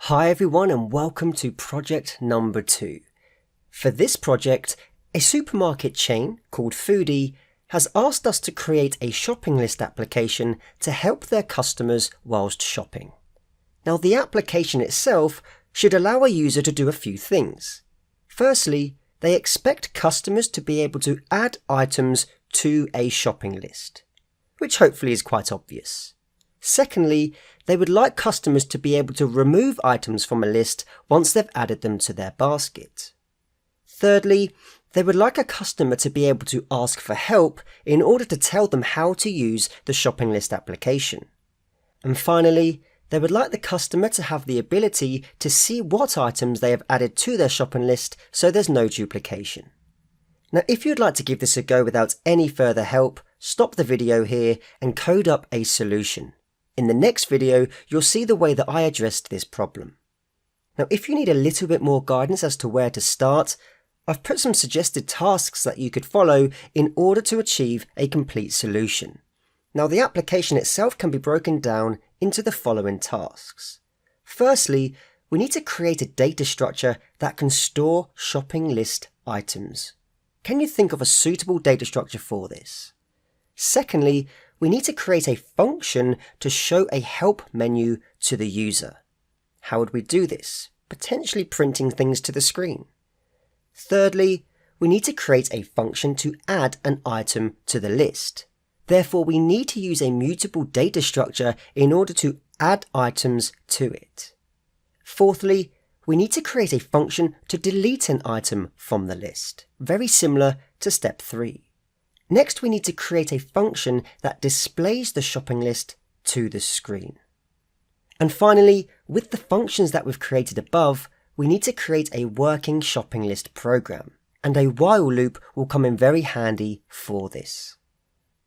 Hi everyone and welcome to project number 2. For this project, a supermarket chain called Foodie has asked us to create a shopping list application to help their customers whilst shopping. Now the application itself should allow a user to do a few things. Firstly, they expect customers to be able to add items to a shopping list, which hopefully is quite obvious. Secondly, they would like customers to be able to remove items from a list once they've added them to their basket. Thirdly, they would like a customer to be able to ask for help in order to tell them how to use the shopping list application. And finally, they would like the customer to have the ability to see what items they have added to their shopping list so there's no duplication. Now, if you'd like to give this a go without any further help, stop the video here and code up a solution. In the next video, you'll see the way that I addressed this problem. Now, if you need a little bit more guidance as to where to start, I've put some suggested tasks that you could follow in order to achieve a complete solution. Now, the application itself can be broken down into the following tasks. Firstly, we need to create a data structure that can store shopping list items. Can you think of a suitable data structure for this? Secondly, we need to create a function to show a help menu to the user. How would we do this? Potentially printing things to the screen. Thirdly, we need to create a function to add an item to the list. Therefore, we need to use a mutable data structure in order to add items to it. Fourthly, we need to create a function to delete an item from the list, very similar to step 3. Next, we need to create a function that displays the shopping list to the screen. And finally, with the functions that we've created above, we need to create a working shopping list program, and a while loop will come in very handy for this.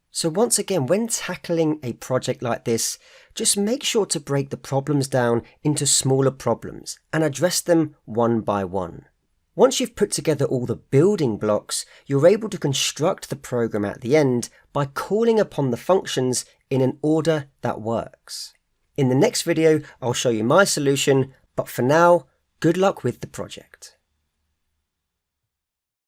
So once again, when tackling a project like this, just make sure to break the problems down into smaller problems and address them one by one. Once you've put together all the building blocks, you're able to construct the program at the end by calling upon the functions in an order that works. In the next video, I'll show you my solution, but for now, good luck with the project.